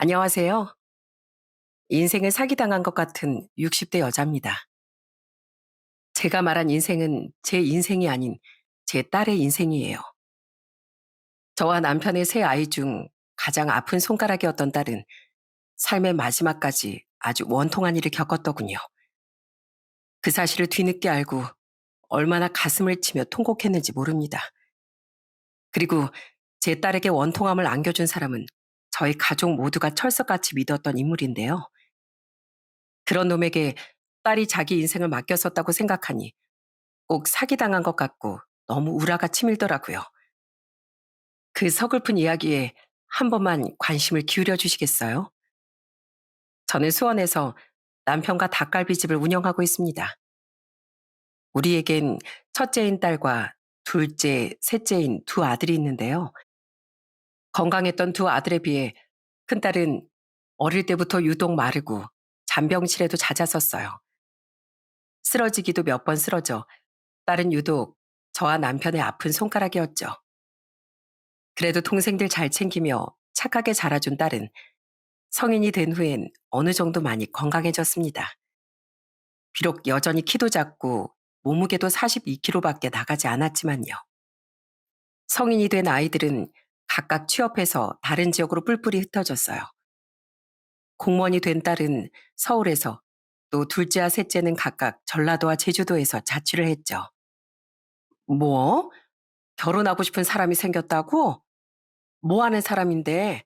안녕하세요. 인생을 사기당한 것 같은 60대 여자입니다. 제가 말한 인생은 제 인생이 아닌 제 딸의 인생이에요. 저와 남편의 세 아이 중 가장 아픈 손가락이었던 딸은 삶의 마지막까지 아주 원통한 일을 겪었더군요. 그 사실을 뒤늦게 알고 얼마나 가슴을 치며 통곡했는지 모릅니다. 그리고 제 딸에게 원통함을 안겨준 사람은 저희 가족 모두가 철석같이 믿었던 인물인데요. 그런 놈에게 딸이 자기 인생을 맡겼었다고 생각하니 꼭 사기당한 것 같고 너무 우라가 치밀더라고요. 그 서글픈 이야기에 한 번만 관심을 기울여 주시겠어요? 저는 수원에서 남편과 닭갈비집을 운영하고 있습니다. 우리에겐 첫째인 딸과 둘째, 셋째인 두 아들이 있는데요. 건강했던 두 아들에 비해 큰딸은 어릴 때부터 유독 마르고 잔병실에도 잦았었어요. 쓰러지기도 몇 번 쓰러져 딸은 유독 저와 남편의 아픈 손가락이었죠. 그래도 동생들 잘 챙기며 착하게 자라준 딸은 성인이 된 후엔 어느 정도 많이 건강해졌습니다. 비록 여전히 키도 작고 몸무게도 42kg밖에 나가지 않았지만요. 성인이 된 아이들은 각각 취업해서 다른 지역으로 뿔뿔이 흩어졌어요. 공무원이 된 딸은 서울에서, 또 둘째와 셋째는 각각 전라도와 제주도에서 자취를 했죠. 뭐? 결혼하고 싶은 사람이 생겼다고? 뭐 하는 사람인데?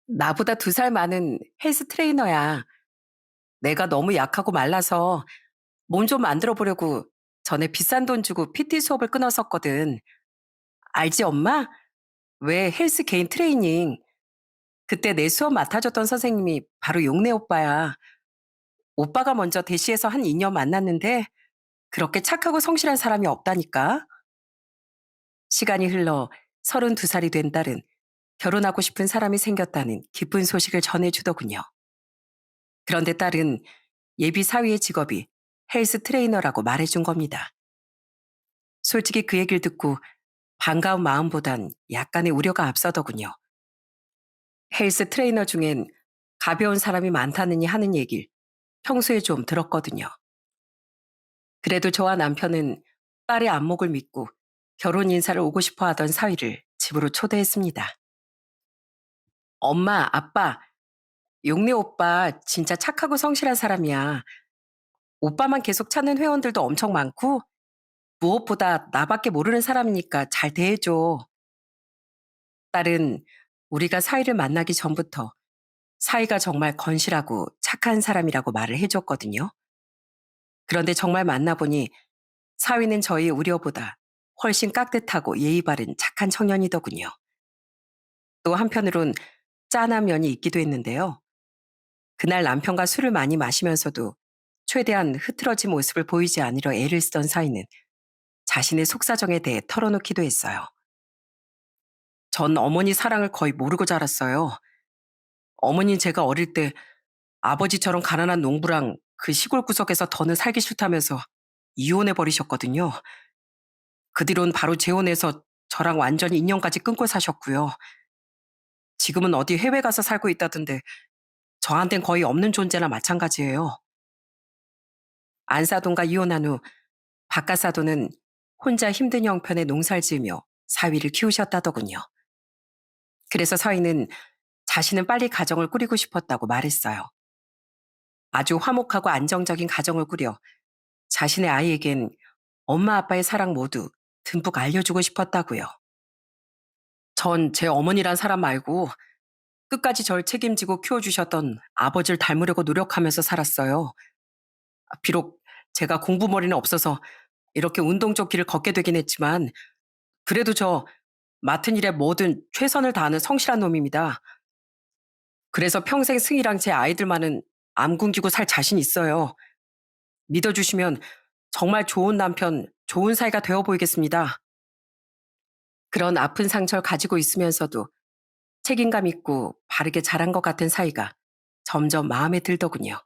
나보다 2살 많은 헬스 트레이너야. 내가 너무 약하고 말라서 몸 좀 만들어 보려고 전에 비싼 돈 주고 PT 수업을 끊었었거든. 알지, 엄마? 왜 헬스 개인 트레이닝. 그때 내 수업 맡아줬던 선생님이 바로 용래 오빠야. 오빠가 먼저 대시해서 한 2년 만났는데 그렇게 착하고 성실한 사람이 없다니까. 시간이 흘러 32살이 된 딸은 결혼하고 싶은 사람이 생겼다는 기쁜 소식을 전해주더군요. 그런데 딸은 예비 사위의 직업이 헬스 트레이너라고 말해준 겁니다. 솔직히 그 얘기를 듣고 반가운 마음보단 약간의 우려가 앞서더군요. 헬스 트레이너 중엔 가벼운 사람이 많다느니 하는 얘기를 평소에 좀 들었거든요. 그래도 저와 남편은 딸의 안목을 믿고 결혼 인사를 오고 싶어 하던 사위를 집으로 초대했습니다. 엄마, 아빠, 용래 오빠 진짜 착하고 성실한 사람이야. 오빠만 계속 찾는 회원들도 엄청 많고 무엇보다 나밖에 모르는 사람이니까 잘 대해줘. 딸은 우리가 사위를 만나기 전부터 사위가 정말 건실하고 착한 사람이라고 말을 해줬거든요. 그런데 정말 만나보니 사위는 저희의 우려보다 훨씬 깍듯하고 예의 바른 착한 청년이더군요. 또 한편으론 짠한 면이 있기도 했는데요. 그날 남편과 술을 많이 마시면서도 최대한 흐트러진 모습을 보이지 않으려 애를 쓰던 사위는 자신의 속사정에 대해 털어놓기도 했어요. 전 어머니 사랑을 거의 모르고 자랐어요. 어머니는 제가 어릴 때 아버지처럼 가난한 농부랑 그 시골 구석에서 더는 살기 싫다면서 이혼해 버리셨거든요. 그 뒤론 바로 재혼해서 저랑 완전히 인연까지 끊고 사셨고요. 지금은 어디 해외 가서 살고 있다던데 저한텐 거의 없는 존재나 마찬가지예요. 안사돈과 이혼한 후 박가사돈은 혼자 힘든 형편에 농사를 지으며 사위를 키우셨다더군요. 그래서 서희는 자신은 빨리 가정을 꾸리고 싶었다고 말했어요. 아주 화목하고 안정적인 가정을 꾸려 자신의 아이에겐 엄마 아빠의 사랑 모두 듬뿍 알려주고 싶었다고요. 전 제 어머니란 사람 말고 끝까지 절 책임지고 키워주셨던 아버지를 닮으려고 노력하면서 살았어요. 비록 제가 공부머리는 없어서 이렇게 운동 쪽 길을 걷게 되긴 했지만 그래도 저 맡은 일에 뭐든 최선을 다하는 성실한 놈입니다. 그래서 평생 승희랑 제 아이들만은 안 굶기고 살 자신 있어요. 믿어주시면 정말 좋은 남편, 좋은 사이가 되어 보이겠습니다. 그런 아픈 상처를 가지고 있으면서도 책임감 있고 바르게 자란 것 같은 사이가 점점 마음에 들더군요.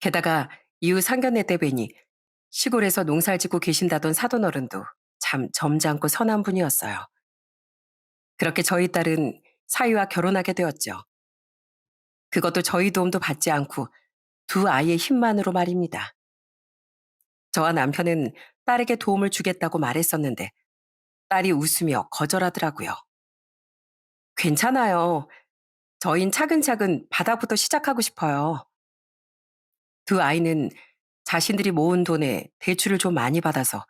게다가 이후 상견례 때 뵈니 시골에서 농사를 짓고 계신다던 사돈어른도 참 점잖고 선한 분이었어요. 그렇게 저희 딸은 사위와 결혼하게 되었죠. 그것도 저희 도움도 받지 않고 두 아이의 힘만으로 말입니다. 저와 남편은 딸에게 도움을 주겠다고 말했었는데 딸이 웃으며 거절하더라고요. 괜찮아요. 저흰 차근차근 바닥부터 시작하고 싶어요. 두 아이는 자신들이 모은 돈에 대출을 좀 많이 받아서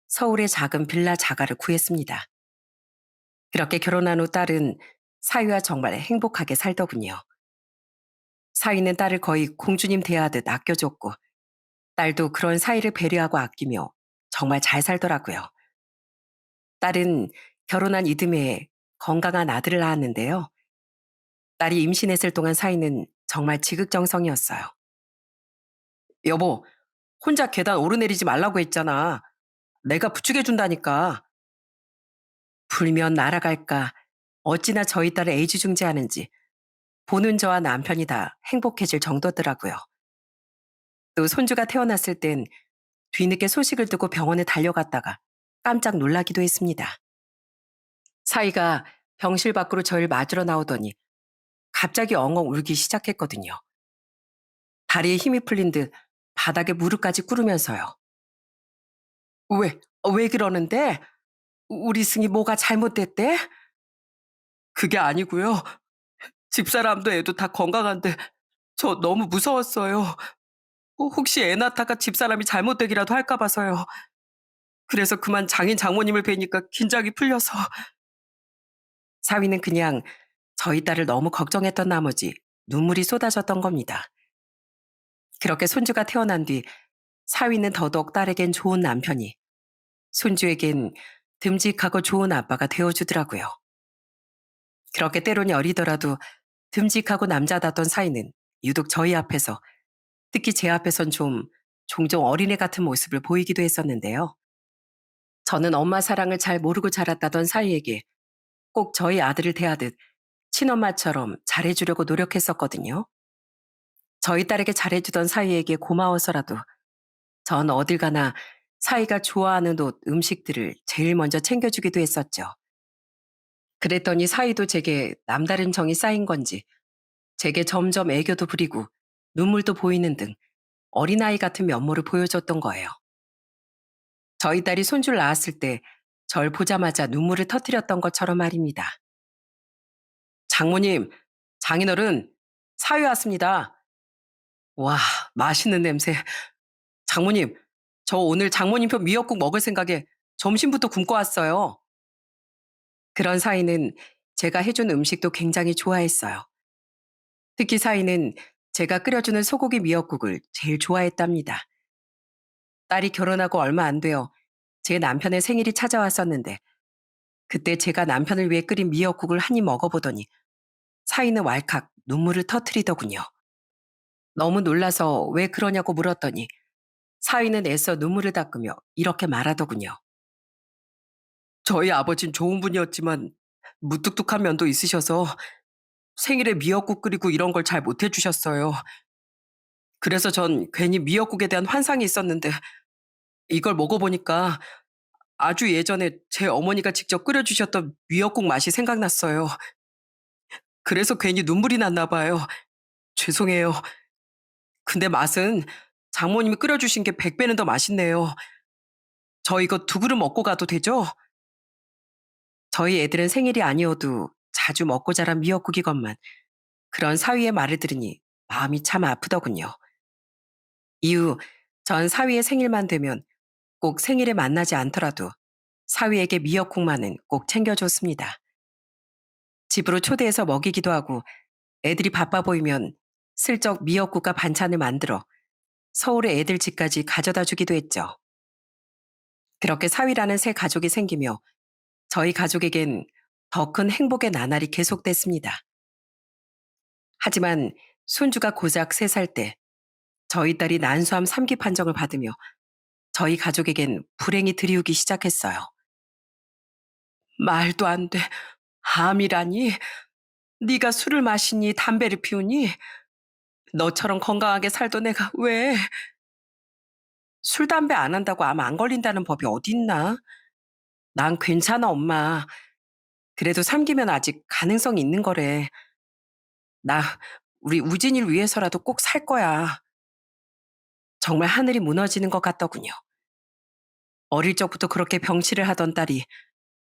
서울의 작은 빌라 자가를 구했습니다. 그렇게 결혼한 후 딸은 사위와 정말 행복하게 살더군요. 사위는 딸을 거의 공주님 대하듯 아껴줬고 딸도 그런 사위를 배려하고 아끼며 정말 잘 살더라고요. 딸은 결혼한 이듬해에 건강한 아들을 낳았는데요. 딸이 임신했을 동안 사위는 정말 지극정성이었어요. 여보, 혼자 계단 오르내리지 말라고 했잖아. 내가 부축해준다니까. 불면 날아갈까. 어찌나 저희 딸을 애지중지하는지 보는 저와 남편이 다 행복해질 정도더라고요. 또 손주가 태어났을 땐 뒤늦게 소식을 듣고 병원에 달려갔다가 깜짝 놀라기도 했습니다. 사위가 병실 밖으로 저를 맞으러 나오더니 갑자기 엉엉 울기 시작했거든요. 다리에 힘이 풀린 듯 바닥에 무릎까지 꿇으면서요. 왜 그러는데? 우리 승이 뭐가 잘못됐대? 그게 아니고요. 집사람도 애도 다 건강한데 저 너무 무서웠어요. 혹시 애 낳다가 집사람이 잘못되기라도 할까 봐서요. 그래서 그만 장인 장모님을 뵈니까 긴장이 풀려서. 사위는 그냥 저희 딸을 너무 걱정했던 나머지 눈물이 쏟아졌던 겁니다. 그렇게 손주가 태어난 뒤 사위는 더더욱 딸에겐 좋은 남편이, 손주에겐 듬직하고 좋은 아빠가 되어주더라고요. 그렇게 때론 여리더라도 듬직하고 남자다던 사위는 유독 저희 앞에서, 특히 제 앞에선 좀 종종 어린애 같은 모습을 보이기도 했었는데요. 저는 엄마 사랑을 잘 모르고 자랐다던 사위에게 꼭 저희 아들을 대하듯 친엄마처럼 잘해주려고 노력했었거든요. 저희 딸에게 잘해주던 사위에게 고마워서라도 전 어딜 가나 사위가 좋아하는 옷, 음식들을 제일 먼저 챙겨주기도 했었죠. 그랬더니 사위도 제게 남다른 정이 쌓인 건지 제게 점점 애교도 부리고 눈물도 보이는 등 어린아이 같은 면모를 보여줬던 거예요. 저희 딸이 손주를 낳았을 때 절 보자마자 눈물을 터뜨렸던 것처럼 말입니다. 장모님, 장인어른, 사위 왔습니다. 와, 맛있는 냄새. 장모님, 저 오늘 장모님표 미역국 먹을 생각에 점심부터 굶고 왔어요. 그런 사위는 제가 해준 음식도 굉장히 좋아했어요. 특히 사위는 제가 끓여주는 소고기 미역국을 제일 좋아했답니다. 딸이 결혼하고 얼마 안 되어 제 남편의 생일이 찾아왔었는데 그때 제가 남편을 위해 끓인 미역국을 한 입 먹어보더니 사위는 왈칵 눈물을 터뜨리더군요. 너무 놀라서 왜 그러냐고 물었더니 사위는 애써 눈물을 닦으며 이렇게 말하더군요. 저희 아버진 좋은 분이었지만 무뚝뚝한 면도 있으셔서 생일에 미역국 끓이고 이런 걸 잘 못해 주셨어요. 그래서 전 괜히 미역국에 대한 환상이 있었는데 이걸 먹어보니까 아주 예전에 제 어머니가 직접 끓여주셨던 미역국 맛이 생각났어요. 그래서 괜히 눈물이 났나 봐요. 죄송해요. 근데 맛은 장모님이 끓여주신 게 100배는 더 맛있네요. 저 이거 두 그릇 먹고 가도 되죠? 저희 애들은 생일이 아니어도 자주 먹고 자란 미역국이건만 그런 사위의 말을 들으니 마음이 참 아프더군요. 이후 전 사위의 생일만 되면 꼭 생일에 만나지 않더라도 사위에게 미역국만은 꼭 챙겨줬습니다. 집으로 초대해서 먹이기도 하고 애들이 바빠 보이면 슬쩍 미역국과 반찬을 만들어 서울의 애들 집까지 가져다 주기도 했죠. 그렇게 사위라는 새 가족이 생기며 저희 가족에겐 더 큰 행복의 나날이 계속됐습니다. 하지만 손주가 고작 3살 때 저희 딸이 난소암 3기 판정을 받으며 저희 가족에겐 불행이 들이우기 시작했어요. 말도 안 돼. 암이라니? 네가 술을 마시니 담배를 피우니? 너처럼 건강하게 살던 내가 왜? 술, 담배 안 한다고 암 안 걸린다는 법이 어딨나? 난 괜찮아, 엄마. 그래도 3기면 아직 가능성이 있는 거래. 나 우리 우진이를 위해서라도 꼭 살 거야. 정말 하늘이 무너지는 것 같더군요. 어릴 적부터 그렇게 병치를 하던 딸이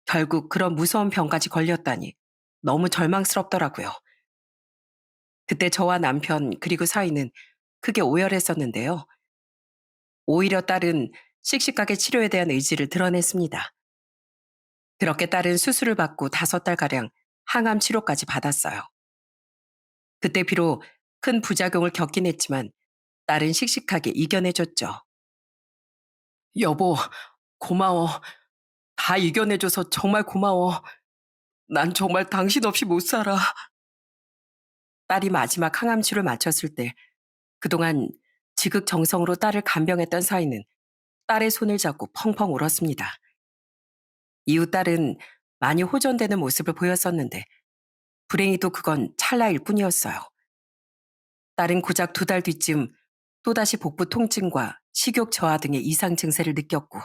결국 그런 무서운 병까지 걸렸다니 너무 절망스럽더라고요. 그때 저와 남편 그리고 사위는 크게 오열했었는데요. 오히려 딸은 씩씩하게 치료에 대한 의지를 드러냈습니다. 그렇게 딸은 수술을 받고 5달가량 항암 치료까지 받았어요. 그때 비록 큰 부작용을 겪긴 했지만 딸은 씩씩하게 이겨내줬죠. 여보, 고마워. 다 이겨내줘서 정말 고마워. 난 정말 당신 없이 못 살아. 딸이 마지막 항암 치료를 마쳤을 때 그동안 지극정성으로 딸을 간병했던 사이는 딸의 손을 잡고 펑펑 울었습니다. 이후 딸은 많이 호전되는 모습을 보였었는데 불행히도 그건 찰나일 뿐이었어요. 딸은 고작 2달 뒤쯤 또다시 복부 통증과 식욕 저하 등의 이상 증세를 느꼈고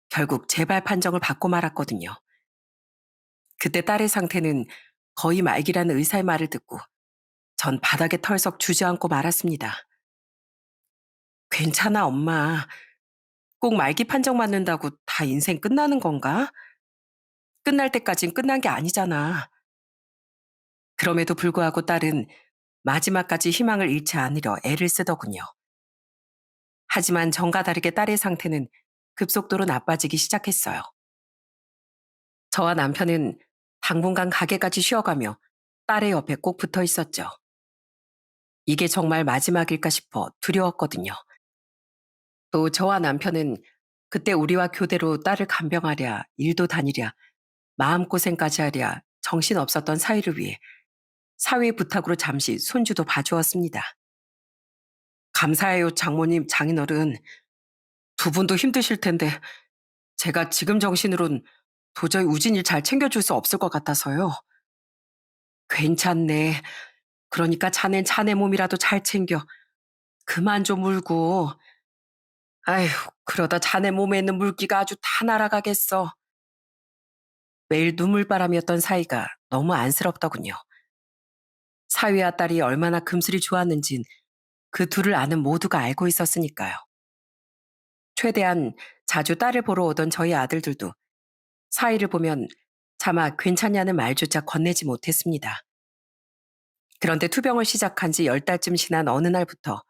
결국 재발 판정을 받고 말았거든요. 그때 딸의 상태는 거의 말기라는 의사의 말을 듣고 전 바닥에 털썩 주저앉고 말았습니다. 괜찮아, 엄마. 꼭 말기 판정 맞는다고 다 인생 끝나는 건가? 끝날 때까진 끝난 게 아니잖아. 그럼에도 불구하고 딸은 마지막까지 희망을 잃지 않으려 애를 쓰더군요. 하지만 전과 다르게 딸의 상태는 급속도로 나빠지기 시작했어요. 저와 남편은 당분간 가게까지 쉬어가며 딸의 옆에 꼭 붙어 있었죠. 이게 정말 마지막일까 싶어 두려웠거든요. 또 저와 남편은 그때 우리와 교대로 딸을 간병하랴, 일도 다니랴, 마음고생까지 하랴 정신없었던 사위를 위해 사위의 부탁으로 잠시 손주도 봐주었습니다. 감사해요, 장모님, 장인어른. 두 분도 힘드실 텐데 제가 지금 정신으론 도저히 우진이를 잘 챙겨줄 수 없을 것 같아서요. 괜찮네. 그러니까 자넨 자네 몸이라도 잘 챙겨. 그만 좀 울고. 아휴, 그러다 자네 몸에 있는 물기가 아주 다 날아가겠어. 매일 눈물바람이었던 사이가 너무 안쓰럽더군요. 사위와 딸이 얼마나 금슬이 좋았는진 그 둘을 아는 모두가 알고 있었으니까요. 최대한 자주 딸을 보러 오던 저희 아들들도 사위를 보면 차마 괜찮냐는 말조차 건네지 못했습니다. 그런데 투병을 시작한 지 10달쯤 지난 어느 날부터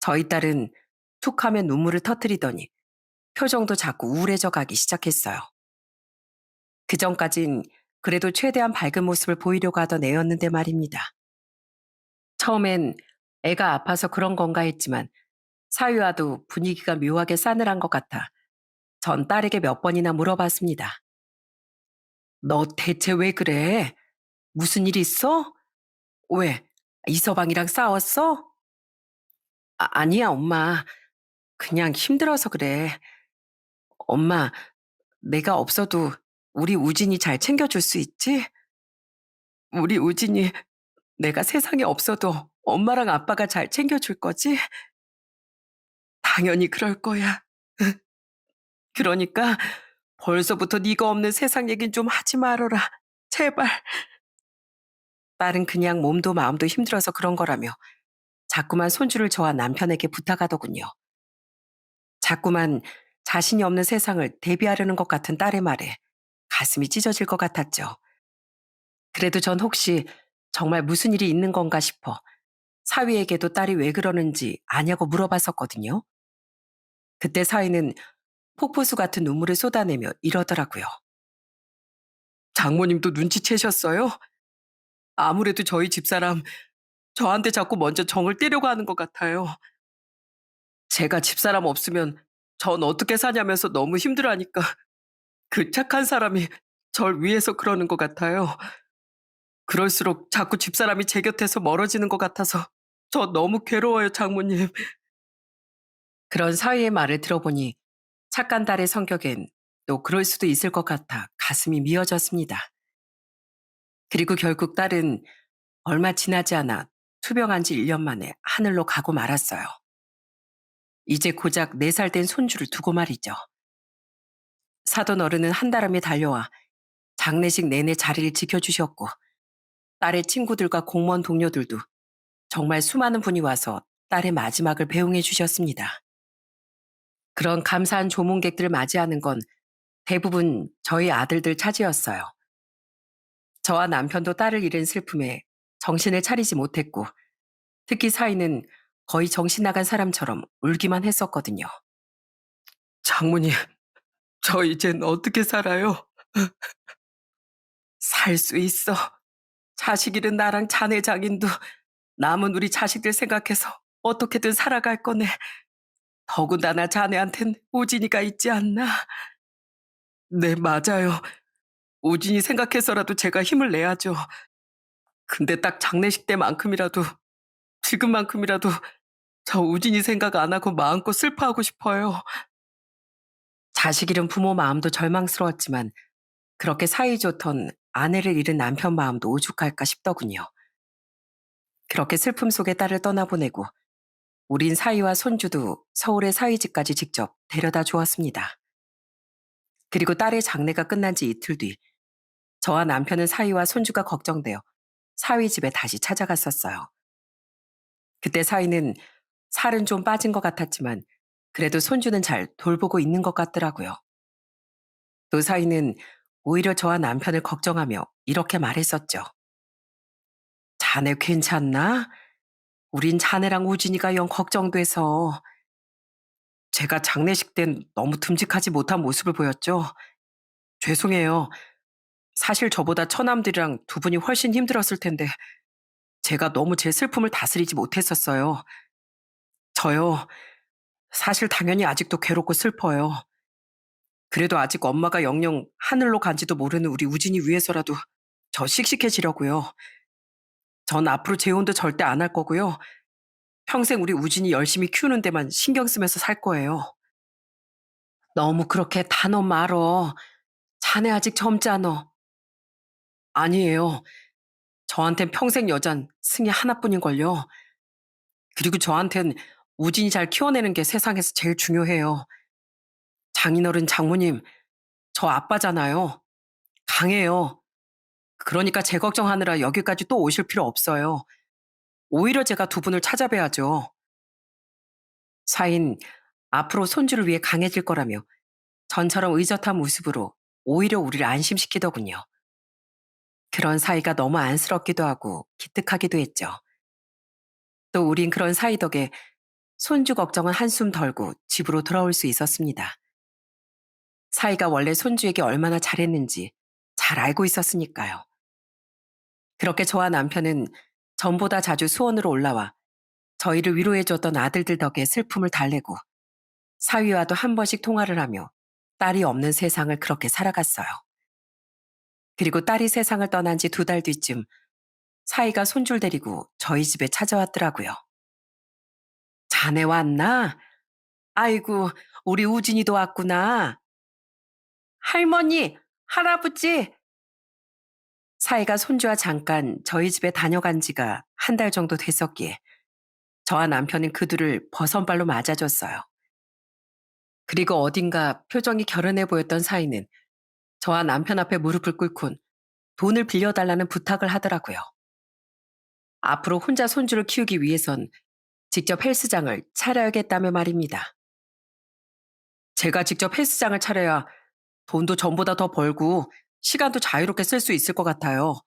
저희 딸은 툭 하면 눈물을 터뜨리더니 표정도 자꾸 우울해져 가기 시작했어요. 그전까진 그래도 최대한 밝은 모습을 보이려고 하던 애였는데 말입니다. 처음엔 애가 아파서 그런 건가 했지만 사위와도 분위기가 묘하게 싸늘한 것 같아 전 딸에게 몇 번이나 물어봤습니다. 너 대체 왜 그래? 무슨 일 있어? 왜? 이서방이랑 싸웠어? 아니야, 엄마. 그냥 힘들어서 그래. 엄마, 내가 없어도 우리 우진이 잘 챙겨줄 수 있지? 우리 우진이 내가 세상에 없어도 엄마랑 아빠가 잘 챙겨줄 거지? 당연히 그럴 거야. 그러니까 벌써부터 네가 없는 세상 얘긴 좀 하지 말어라. 제발. 딸은 그냥 몸도 마음도 힘들어서 그런 거라며 자꾸만 손주를 저와 남편에게 부탁하더군요. 자꾸만 자신이 없는 세상을 대비하려는 것 같은 딸의 말에 가슴이 찢어질 것 같았죠. 그래도 전 혹시 정말 무슨 일이 있는 건가 싶어 사위에게도 딸이 왜 그러는지 아냐고 물어봤었거든요. 그때 사위는 폭포수 같은 눈물을 쏟아내며 이러더라고요. 장모님도 눈치채셨어요? 아무래도 저희 집사람 저한테 자꾸 먼저 정을 떼려고 하는 것 같아요. 제가 집사람 없으면 전 어떻게 사냐면서 너무 힘들어하니까 그 착한 사람이 절 위해서 그러는 것 같아요. 그럴수록 자꾸 집사람이 제 곁에서 멀어지는 것 같아서 저 너무 괴로워요, 장모님. 그런 사위의 말을 들어보니 착한 딸의 성격엔 또 그럴 수도 있을 것 같아 가슴이 미어졌습니다. 그리고 결국 딸은 얼마 지나지 않아 투병한 지 1년 만에 하늘로 가고 말았어요. 이제 고작 4살 된 손주를 두고 말이죠. 사돈 어른은 한달음에 달려와 장례식 내내 자리를 지켜주셨고 딸의 친구들과 공무원 동료들도 정말 수많은 분이 와서 딸의 마지막을 배웅해 주셨습니다. 그런 감사한 조문객들을 맞이하는 건 대부분 저희 아들들 차지였어요. 저와 남편도 딸을 잃은 슬픔에 정신을 차리지 못했고 특히 사위는 거의 정신 나간 사람처럼 울기만 했었거든요. 장모님, 저 이젠 어떻게 살아요? 살 수 있어. 자식 잃은 나랑 자네 장인도 남은 우리 자식들 생각해서 어떻게든 살아갈 거네. 더군다나 자네한텐 우진이가 있지 않나? 네, 맞아요. 우진이 생각해서라도 제가 힘을 내야죠. 근데 딱 장례식 때만큼이라도, 지금만큼이라도 저 우진이 생각 안 하고 마음껏 슬퍼하고 싶어요. 자식 잃은 부모 마음도 절망스러웠지만 그렇게 사이좋던 아내를 잃은 남편 마음도 오죽할까 싶더군요. 그렇게 슬픔 속에 딸을 떠나보내고 우린 사위와 손주도 서울의 사위집까지 직접 데려다 주었습니다. 그리고 딸의 장례가 끝난 지 이틀 뒤 저와 남편은 사위와 손주가 걱정되어 사위 집에 다시 찾아갔었어요. 그때 사위는 살은 좀 빠진 것 같았지만 그래도 손주는 잘 돌보고 있는 것 같더라고요. 또 사위는 오히려 저와 남편을 걱정하며 이렇게 말했었죠. 자네 괜찮나? 우린 자네랑 우진이가 영 걱정돼서. 제가 장례식 땐 너무 듬직하지 못한 모습을 보였죠. 죄송해요. 사실 저보다 처남들이랑 두 분이 훨씬 힘들었을 텐데 제가 너무 제 슬픔을 다스리지 못했었어요. 저요. 사실 당연히 아직도 괴롭고 슬퍼요. 그래도 아직 엄마가 영영 하늘로 간지도 모르는 우리 우진이 위해서라도 저 씩씩해지려고요. 전 앞으로 재혼도 절대 안 할 거고요. 평생 우리 우진이 열심히 키우는 데만 신경 쓰면서 살 거예요. 너무 그렇게 단어 말어. 자네 아직 젊잖아. 아니에요. 저한텐 평생 여잔 승희 하나뿐인걸요. 그리고 저한텐 우진이 잘 키워내는 게 세상에서 제일 중요해요. 장인어른 장모님, 저 아빠잖아요. 강해요. 그러니까 제 걱정하느라 여기까지 또 오실 필요 없어요. 오히려 제가 두 분을 찾아뵈야죠. 사인, 앞으로 손주를 위해 강해질 거라며 전처럼 의젓한 모습으로 오히려 우리를 안심시키더군요. 그런 사이가 너무 안쓰럽기도 하고 기특하기도 했죠. 또 우린 그런 사이 덕에 손주 걱정은 한숨 덜고 집으로 돌아올 수 있었습니다. 사이가 원래 손주에게 얼마나 잘했는지 잘 알고 있었으니까요. 그렇게 저와 남편은 전보다 자주 수원으로 올라와 저희를 위로해줬던 아들들 덕에 슬픔을 달래고 사위와도 한 번씩 통화를 하며 딸이 없는 세상을 그렇게 살아갔어요. 그리고 딸이 세상을 떠난 지 두 달 뒤쯤 사위가 손주를 데리고 저희 집에 찾아왔더라고요. 자네 왔나? 아이고, 우리 우진이도 왔구나. 할머니, 할아버지. 사위가 손주와 잠깐 저희 집에 다녀간 지가 한 달 정도 됐었기에 저와 남편은 그들을 버선발로 맞아줬어요. 그리고 어딘가 표정이 결연해 보였던 사위는 저와 남편 앞에 무릎을 꿇곤 돈을 빌려달라는 부탁을 하더라고요. 앞으로 혼자 손주를 키우기 위해선 직접 헬스장을 차려야겠다며 말입니다. 제가 직접 헬스장을 차려야 돈도 전보다 더 벌고 시간도 자유롭게 쓸 수 있을 것 같아요.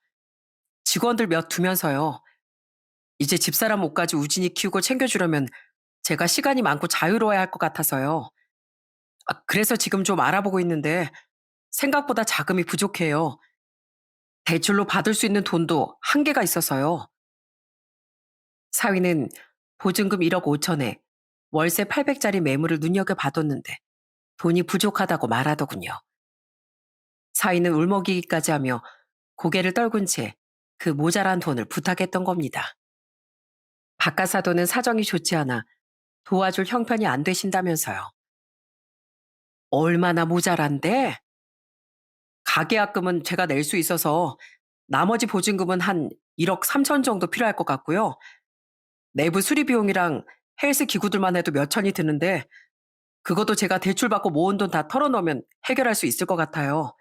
직원들 몇 두면서요. 이제 집사람 옷까지 우진이 키우고 챙겨주려면 제가 시간이 많고 자유로워야 할 것 같아서요. 그래서 지금 좀 알아보고 있는데 생각보다 자금이 부족해요. 대출로 받을 수 있는 돈도 한계가 있어서요. 사위는 보증금 1억 5천에 월세 800짜리 매물을 눈여겨봐뒀는데 돈이 부족하다고 말하더군요. 사위는 울먹이기까지 하며 고개를 떨군 채 그 모자란 돈을 부탁했던 겁니다. 바깥사도는 사정이 좋지 않아 도와줄 형편이 안 되신다면서요. 얼마나 모자란데? 가계약금은 제가 낼 수 있어서 나머지 보증금은 한 1억 3천 정도 필요할 것 같고요. 내부 수리 비용이랑 헬스 기구들만 해도 몇 천이 드는데 그것도 제가 대출받고 모은 돈 다 털어놓으면 해결할 수 있을 것 같아요.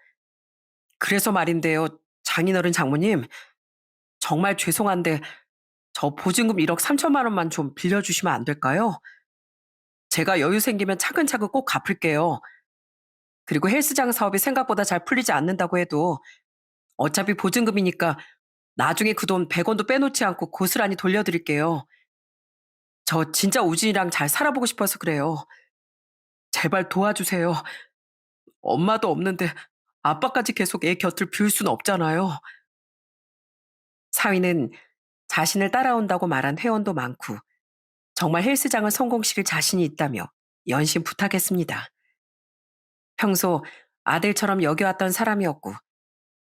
그래서 말인데요. 장인어른 장모님, 정말 죄송한데 저 보증금 1억 3천만 원만 좀 빌려주시면 안 될까요? 제가 여유 생기면 차근차근 꼭 갚을게요. 그리고 헬스장 사업이 생각보다 잘 풀리지 않는다고 해도 어차피 보증금이니까 나중에 그 돈 100원도 빼놓지 않고 고스란히 돌려드릴게요. 저 진짜 우진이랑 잘 살아보고 싶어서 그래요. 제발 도와주세요. 엄마도 없는데 아빠까지 계속 애 곁을 비울 순 없잖아요. 사위는 자신을 따라온다고 말한 회원도 많고 정말 헬스장을 성공시킬 자신이 있다며 연신 부탁했습니다. 평소 아들처럼 여겨왔던 사람이었고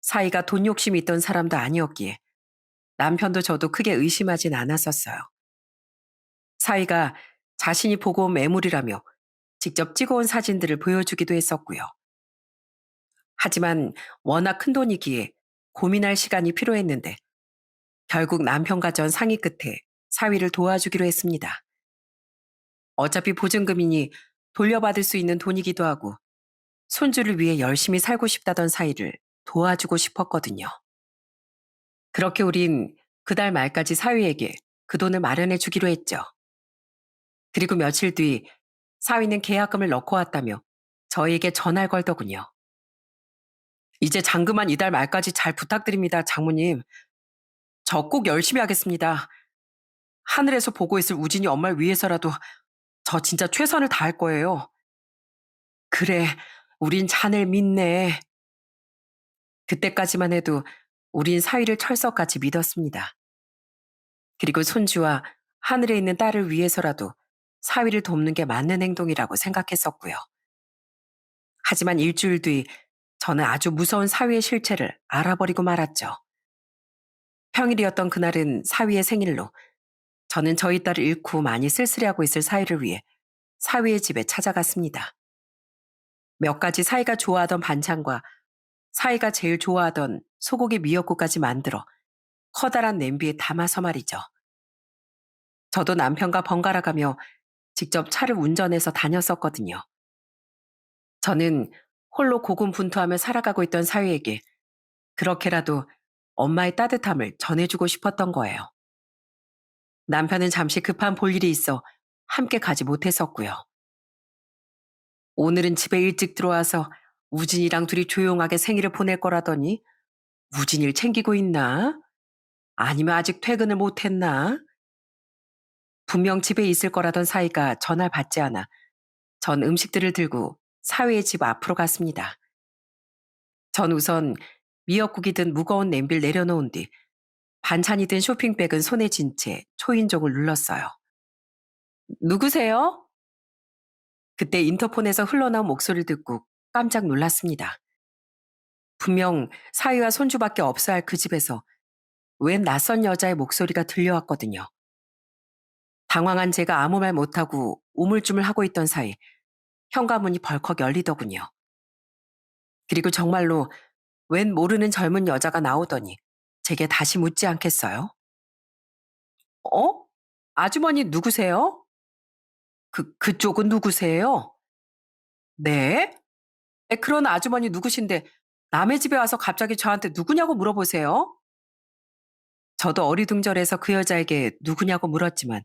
사이가 돈 욕심이 있던 사람도 아니었기에 남편도 저도 크게 의심하진 않았었어요. 사이가 자신이 보고 온 매물이라며 직접 찍어온 사진들을 보여주기도 했었고요. 하지만 워낙 큰 돈이기에 고민할 시간이 필요했는데 결국 남편과 전 상의 끝에 사위를 도와주기로 했습니다. 어차피 보증금이니 돌려받을 수 있는 돈이기도 하고 손주를 위해 열심히 살고 싶다던 사위를 도와주고 싶었거든요. 그렇게 우린 그달 말까지 사위에게 그 돈을 마련해 주기로 했죠. 그리고 며칠 뒤 사위는 계약금을 넣고 왔다며 저희에게 전화를 걸더군요. 이제 잔금한 이달 말까지 잘 부탁드립니다, 장모님. 저 꼭 열심히 하겠습니다. 하늘에서 보고 있을 우진이 엄마를 위해서라도 저 진짜 최선을 다할 거예요. 그래, 우린 자넬 믿네. 그때까지만 해도 우린 사위를 철석같이 믿었습니다. 그리고 손주와 하늘에 있는 딸을 위해서라도 사위를 돕는 게 맞는 행동이라고 생각했었고요. 하지만 일주일 뒤 저는 아주 무서운 사위의 실체를 알아버리고 말았죠. 평일이었던 그날은 사위의 생일로 저는 저희 딸을 잃고 많이 쓸쓸해하고 있을 사위를 위해 사위의 집에 찾아갔습니다. 몇 가지 사위가 좋아하던 반찬과 사위가 제일 좋아하던 소고기 미역국까지 만들어 커다란 냄비에 담아서 말이죠. 저도 남편과 번갈아 가며 직접 차를 운전해서 다녔었거든요. 저는 홀로 고군분투하며 살아가고 있던 사위에게 그렇게라도 엄마의 따뜻함을 전해주고 싶었던 거예요. 남편은 잠시 급한 볼일이 있어 함께 가지 못했었고요. 오늘은 집에 일찍 들어와서 우진이랑 둘이 조용하게 생일을 보낼 거라더니 우진이를 챙기고 있나? 아니면 아직 퇴근을 못했나? 분명 집에 있을 거라던 사이가 전화를 받지 않아 전 음식들을 들고 사위의 집 앞으로 갔습니다. 전 우선 미역국이 든 무거운 냄비를 내려놓은 뒤 반찬이 든 쇼핑백은 손에 쥔 채 초인종을 눌렀어요. 누구세요? 그때 인터폰에서 흘러나온 목소리를 듣고 깜짝 놀랐습니다. 분명 사위와 손주밖에 없어야 할 그 집에서 웬 낯선 여자의 목소리가 들려왔거든요. 당황한 제가 아무 말 못하고 우물쭈물하고 있던 사이 현관문이 벌컥 열리더군요. 그리고 정말로 웬 모르는 젊은 여자가 나오더니 제게 다시 묻지 않겠어요? 어? 아주머니 누구세요? 그쪽은 누구세요? 네? 그런 아주머니 누구신데 남의 집에 와서 갑자기 저한테 누구냐고 물어보세요? 저도 어리둥절해서 그 여자에게 누구냐고 물었지만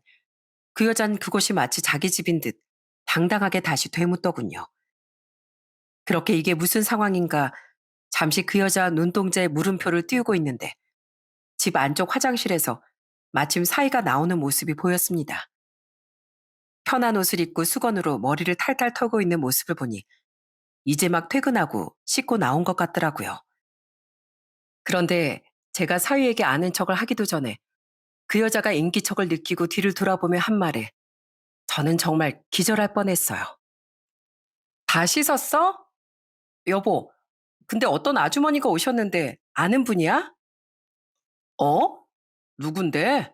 그 여자는 그곳이 마치 자기 집인 듯 당당하게 다시 되묻더군요. 그렇게 이게 무슨 상황인가 잠시 그 여자 눈동자에 물음표를 띄우고 있는데 집 안쪽 화장실에서 마침 사이가 나오는 모습이 보였습니다. 편한 옷을 입고 수건으로 머리를 탈탈 털고 있는 모습을 보니 이제 막 퇴근하고 씻고 나온 것 같더라고요. 그런데 제가 사위에게 아는 척을 하기도 전에 그 여자가 인기척을 느끼고 뒤를 돌아보며 한 말에 저는 정말 기절할 뻔했어요. 다 씻었어? 여보, 근데 어떤 아주머니가 오셨는데 아는 분이야? 어? 누군데?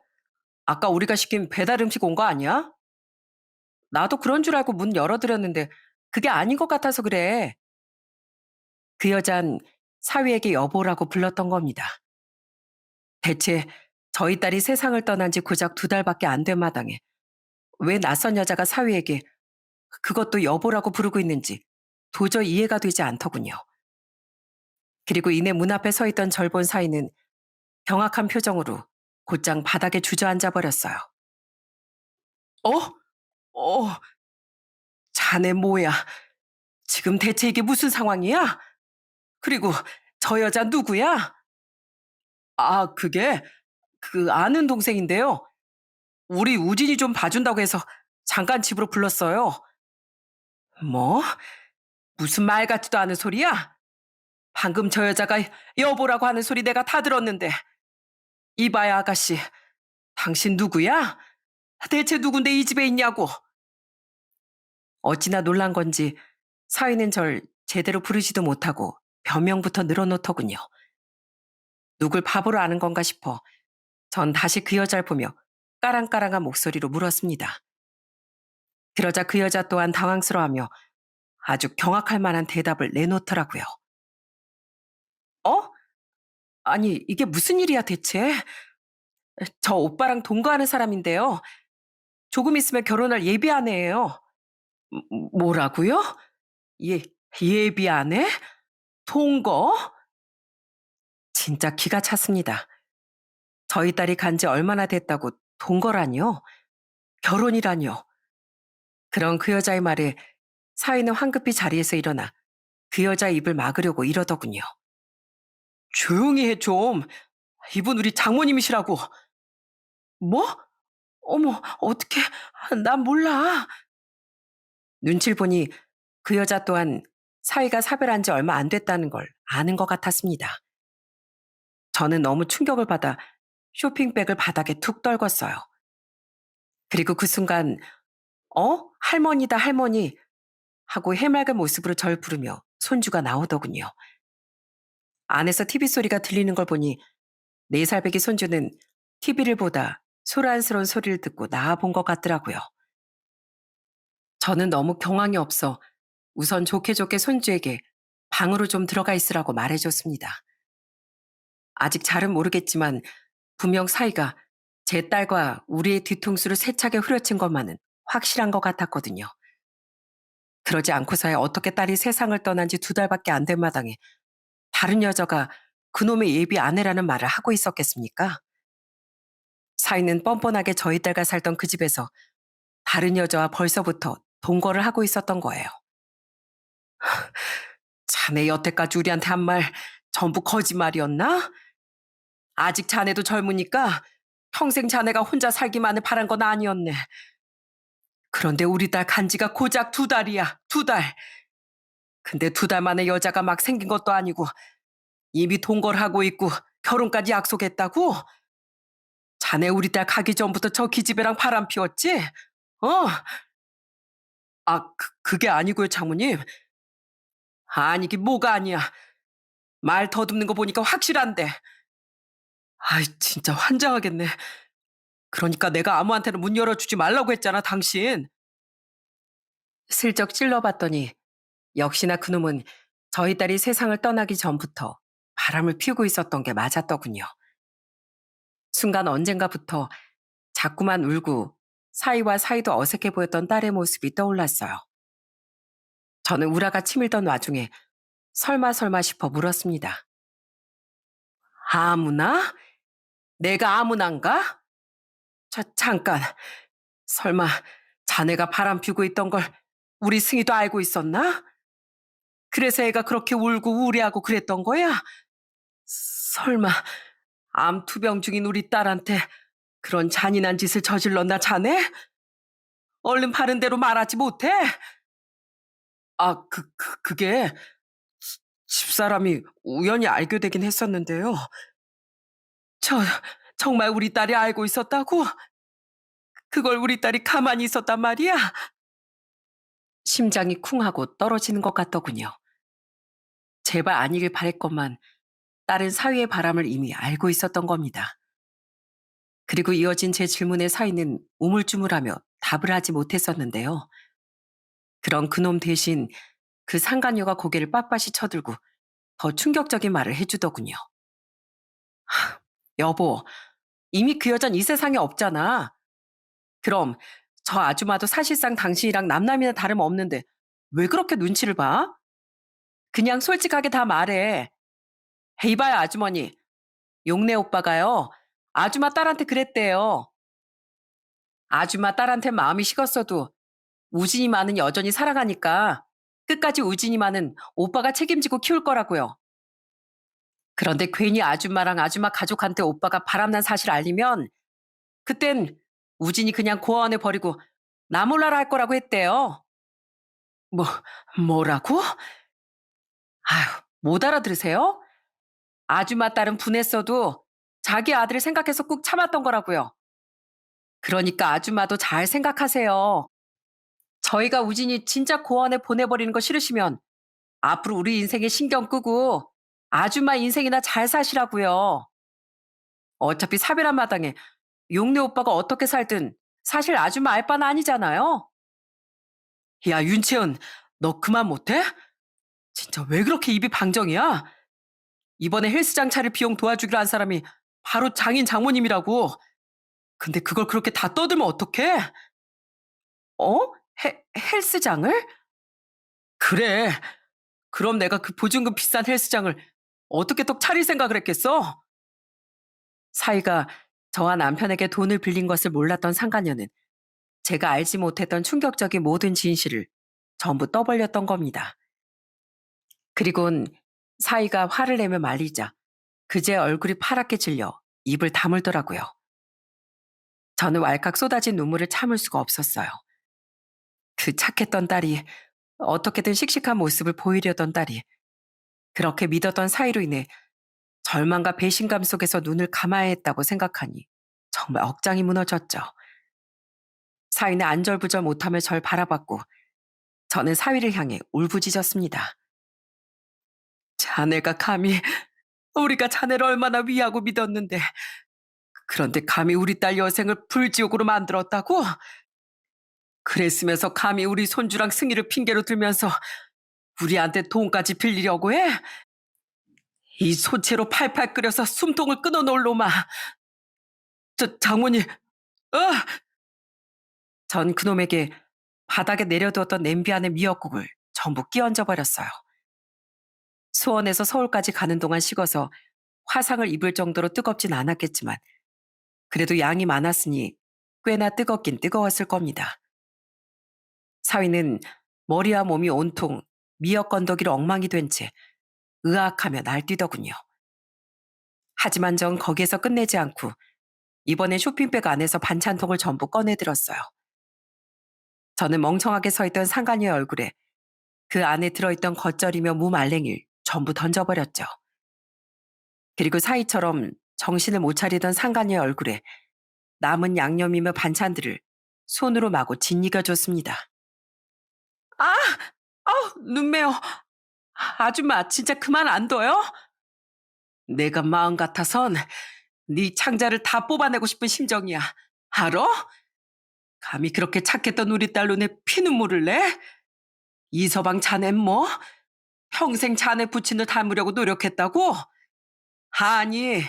아까 우리가 시킨 배달 음식 온 거 아니야? 나도 그런 줄 알고 문 열어드렸는데 그게 아닌 것 같아서 그래. 그 여잔 사위에게 여보라고 불렀던 겁니다. 대체 저희 딸이 세상을 떠난 지 고작 2달밖에 안 된 마당에 왜 낯선 여자가 사위에게 그것도 여보라고 부르고 있는지 도저히 이해가 되지 않더군요. 그리고 이내 문 앞에 서 있던 절 본 사위는 경악한 표정으로 곧장 바닥에 주저앉아 버렸어요. 어? 어, 자네 뭐야? 지금 대체 이게 무슨 상황이야? 그리고 저 여자 누구야? 아, 그게 그 아는 동생인데요. 우리 우진이 좀 봐준다고 해서 잠깐 집으로 불렀어요. 뭐? 무슨 말 같지도 않은 소리야? 방금 저 여자가 여보라고 하는 소리 내가 다 들었는데. 이봐야 아가씨, 당신 누구야? 대체 누군데 이 집에 있냐고. 어찌나 놀란 건지 사위는 절 제대로 부르지도 못하고 변명부터 늘어놓더군요. 누굴 바보로 아는 건가 싶어 전 다시 그 여자를 보며 까랑까랑한 목소리로 물었습니다. 그러자 그 여자 또한 당황스러워하며 아주 경악할 만한 대답을 내놓더라고요. 어? 아니, 이게 무슨 일이야 대체? 저 오빠랑 동거하는 사람인데요. 조금 있으면 결혼할 예비 아내예요. 뭐라고요? 예, 예비 아내? 동거? 진짜 기가 찼습니다. 저희 딸이 간지 얼마나 됐다고 동거라뇨? 결혼이라뇨? 그런 그 여자의 말에 사위는 황급히 자리에서 일어나 그 여자 입을 막으려고 이러더군요. 조용히 해 좀. 이분 우리 장모님이시라고. 뭐? 어머, 어떡해. 난 몰라. 눈치를 보니 그 여자 또한 사위가 사별한 지 얼마 안 됐다는 걸 아는 것 같았습니다. 저는 너무 충격을 받아 쇼핑백을 바닥에 툭 떨궜어요. 그리고 그 순간 할머니다 할머니 하고 해맑은 모습으로 절 부르며 손주가 나오더군요. 안에서 TV 소리가 들리는 걸 보니 4살 배기 손주는 TV를 보다 소란스러운 소리를 듣고 나와본 것 같더라고요. 저는 너무 경황이 없어 우선 좋게 좋게 손주에게 방으로 좀 들어가 있으라고 말해줬습니다. 아직 잘은 모르겠지만 분명 사이가 제 딸과 우리의 뒤통수를 세차게 후려친 것만은 확실한 것 같았거든요. 그러지 않고서야 어떻게 딸이 세상을 떠난 지 2달밖에 안 된 마당에 다른 여자가 그놈의 예비 아내라는 말을 하고 있었겠습니까? 사위는 뻔뻔하게 저희 딸과 살던 그 집에서 다른 여자와 벌써부터 동거를 하고 있었던 거예요. 자네 여태까지 우리한테 한 말 전부 거짓말이었나? 아직 자네도 젊으니까 평생 자네가 혼자 살기만을 바란 건 아니었네. 그런데 우리 딸 간지가 고작 2달이야, 2달. 근데 2달 만에 여자가 막 생긴 것도 아니고 이미 동거를 하고 있고 결혼까지 약속했다고? 자네 우리 딸 가기 전부터 저 기집애랑 바람 피웠지? 어? 아, 그게 아니고요, 장모님. 아니긴 뭐가 아니야. 말 더듬는 거 보니까 확실한데. 아이, 진짜 환장하겠네. 그러니까 내가 아무한테나 문 열어주지 말라고 했잖아, 당신. 슬쩍 찔러봤더니 역시나 그놈은 저희 딸이 세상을 떠나기 전부터 바람을 피우고 있었던 게 맞았더군요. 순간 언젠가부터 자꾸만 울고 사이와 사이도 어색해 보였던 딸의 모습이 떠올랐어요. 저는 우라가 치밀던 와중에 설마 싶어 물었습니다. 아무나? 내가 아무난가? 잠깐. 설마 자네가 바람 피우고 있던 걸 우리 승희도 알고 있었나? 그래서 애가 그렇게 울고 우려하고 그랬던 거야? 설마 암투병 중인 우리 딸한테 그런 잔인한 짓을 저질렀나 자네? 얼른 바른 대로 말하지 못해? 아, 그게 집사람이 우연히 알게 되긴 했었는데요. 저, 정말 우리 딸이 알고 있었다고? 그걸 우리 딸이 가만히 있었단 말이야? 심장이 쿵하고 떨어지는 것 같더군요. 제발 아니길 바랬건만 딸은 사위의 바람을 이미 알고 있었던 겁니다. 그리고 이어진 제 질문에 사위는 우물쭈물하며 답을 하지 못했었는데요. 그런 그놈 대신 그 상간녀가 고개를 빳빳이 쳐들고 더 충격적인 말을 해주더군요. 여보, 이미 그 여잔 이 세상에 없잖아. 그럼 저 아줌마도 사실상 당신이랑 남남이나 다름없는데 왜 그렇게 눈치를 봐? 그냥 솔직하게 다 말해. 이봐요, 아주머니. 용내 오빠가요. 아줌마 딸한테 그랬대요. 아줌마 딸한테 마음이 식었어도 우진이만은 여전히 사랑하니까 끝까지 우진이만은 오빠가 책임지고 키울 거라고요. 그런데 괜히 아줌마랑 아줌마 가족한테 오빠가 바람난 사실 알리면 그땐 우진이 그냥 고아원에 버리고 나 몰라라 할 거라고 했대요. 뭐, 뭐라고? 아휴, 못 알아들으세요? 아줌마 딸은 분했어도 자기 아들을 생각해서 꾹 참았던 거라고요. 그러니까 아줌마도 잘 생각하세요. 저희가 우진이 진짜 고아원에 보내버리는 거 싫으시면 앞으로 우리 인생에 신경 끄고 아줌마 인생이나 잘 사시라고요. 어차피 사별한 마당에 용래 오빠가 어떻게 살든 사실 아줌마 알 바는 아니잖아요. 야, 윤채은, 너 그만 못해? 진짜 왜 그렇게 입이 방정이야? 이번에 헬스장 차릴 비용 도와주기로 한 사람이 바로 장인 장모님이라고. 근데 그걸 그렇게 다 떠들면 어떡해? 어? 헬스장을? 그래. 그럼 내가 그 보증금 비싼 헬스장을 어떻게 또 차릴 생각을 했겠어? 사위가 저와 남편에게 돈을 빌린 것을 몰랐던 상간녀는 제가 알지 못했던 충격적인 모든 진실을 전부 떠벌렸던 겁니다. 그리곤 사위가 화를 내며 말리자 그제 얼굴이 파랗게 질려 입을 다물더라고요. 저는 왈칵 쏟아진 눈물을 참을 수가 없었어요. 그 착했던 딸이, 어떻게든 씩씩한 모습을 보이려던 딸이, 그렇게 믿었던 사위로 인해 절망과 배신감 속에서 눈을 감아야 했다고 생각하니 정말 억장이 무너졌죠. 사위는 안절부절 못하며 절 바라봤고 저는 사위를 향해 울부짖었습니다. 자네가 감히, 우리가 자네를 얼마나 위하고 믿었는데, 그런데 감히 우리 딸 여생을 불지옥으로 만들었다고? 그랬으면서 감히 우리 손주랑 승희를 핑계로 들면서 우리한테 돈까지 빌리려고 해? 이 소채로 팔팔 끓여서 숨통을 끊어놓을 놈아. 장모님, 어! 전 그놈에게 바닥에 내려두었던 냄비 안의 미역국을 전부 끼얹어 버렸어요. 수원에서 서울까지 가는 동안 식어서 화상을 입을 정도로 뜨겁진 않았겠지만 그래도 양이 많았으니 꽤나 뜨겁긴 뜨거웠을 겁니다. 사위는 머리와 몸이 온통 미역 건더기로 엉망이 된 채 으악하며 날뛰더군요. 하지만 전 거기에서 끝내지 않고 이번엔 쇼핑백 안에서 반찬통을 전부 꺼내들었어요. 저는 멍청하게 서 있던 상간녀의 얼굴에 그 안에 들어있던 겉절이며 무말랭이를 전부 던져버렸죠. 그리고 사위처럼 정신을 못 차리던 상간녀의 얼굴에 남은 양념이며 반찬들을 손으로 마구 짓이겨줬습니다. 아! 아우, 눈매요. 아줌마, 진짜 그만 안 둬요? 내가 마음 같아선 네 창자를 다 뽑아내고 싶은 심정이야. 알아? 감히 그렇게 착했던 우리 딸 눈에 피눈물을 내? 이서방 자넨 뭐? 평생 자네 부친을 닮으려고 노력했다고? 아니,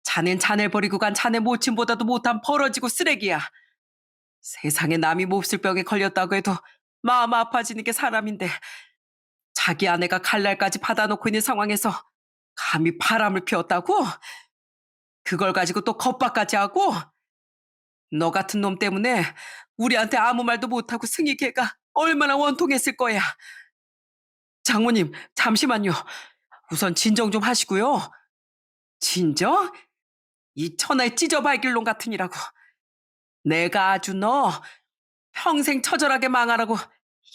자넨 자네 버리고 간 자네 모친보다도 못한 벌어지고 쓰레기야. 세상에 남이 몹쓸병에 걸렸다고 해도 마음 아파지는 게 사람인데 자기 아내가 갈날까지 받아놓고 있는 상황에서 감히 바람을 피웠다고? 그걸 가지고 또 겁박까지 하고? 너 같은 놈 때문에 우리한테 아무 말도 못하고 승희 걔가 얼마나 원통했을 거야. 장모님, 잠시만요. 우선 진정 좀 하시고요. 진정? 이 천하의 찢어발길놈 같으니라고. 내가 아주 너 평생 처절하게 망하라고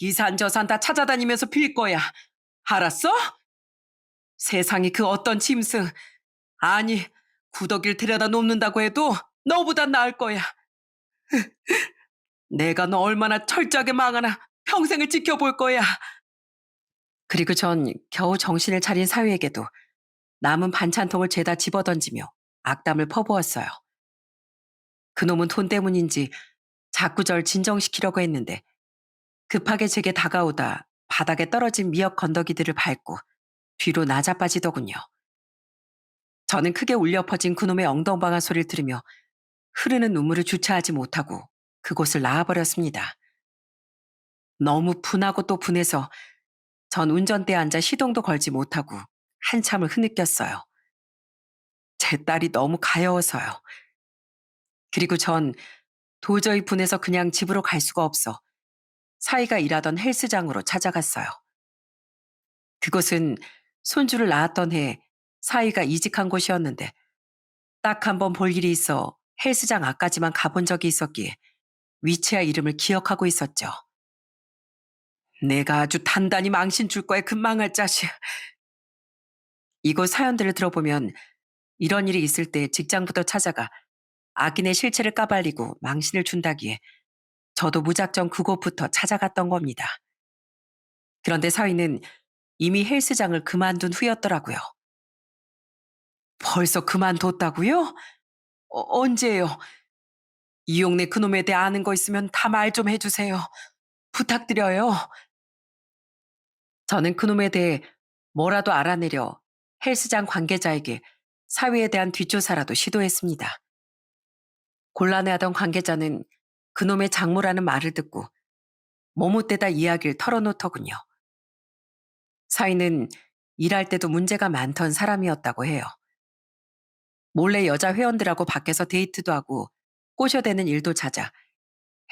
이산저산 다 찾아다니면서 빌 거야. 알았어? 세상에 그 어떤 짐승, 아니 구더기를 데려다 놓는다고 해도 너보단 나을 거야. 내가 너 얼마나 철저하게 망하나 평생을 지켜볼 거야. 그리고 전 겨우 정신을 차린 사위에게도 남은 반찬통을 죄다 집어던지며 악담을 퍼부었어요. 그놈은 돈 때문인지 자꾸 절 진정시키려고 했는데 급하게 제게 다가오다 바닥에 떨어진 미역 건더기들을 밟고 뒤로 나자빠지더군요. 저는 크게 울려 퍼진 그놈의 엉덩방아 소리를 들으며 흐르는 눈물을 주체하지 못하고 그곳을 나와버렸습니다. 너무 분하고 또 분해서 전 운전대에 앉아 시동도 걸지 못하고 한참을 흐느꼈어요. 제 딸이 너무 가여워서요. 그리고 전 도저히 분해서 그냥 집으로 갈 수가 없어 사위가 일하던 헬스장으로 찾아갔어요. 그곳은 손주를 낳았던 해 사위가 이직한 곳이었는데 딱 한 번 볼 일이 있어 헬스장 앞까지만 가본 적이 있었기에 위치와 이름을 기억하고 있었죠. 내가 아주 단단히 망신 줄 거야, 그 망할 자식. 이곳 사연들을 들어보면 이런 일이 있을 때 직장부터 찾아가 악인의 실체를 까발리고 망신을 준다기에 저도 무작정 그곳부터 찾아갔던 겁니다. 그런데 사위는 이미 헬스장을 그만둔 후였더라고요. 벌써 그만뒀다고요? 언제요? 이용래 그놈에 대해 아는 거 있으면 다 말 좀 해주세요. 부탁드려요. 저는 그놈에 대해 뭐라도 알아내려 헬스장 관계자에게 사위에 대한 뒷조사라도 시도했습니다. 곤란해하던 관계자는 그놈의 장모라는 말을 듣고 머뭇대다 이야기를 털어놓더군요. 사위는 일할 때도 문제가 많던 사람이었다고 해요. 몰래 여자 회원들하고 밖에서 데이트도 하고 꼬셔대는 일도 잦아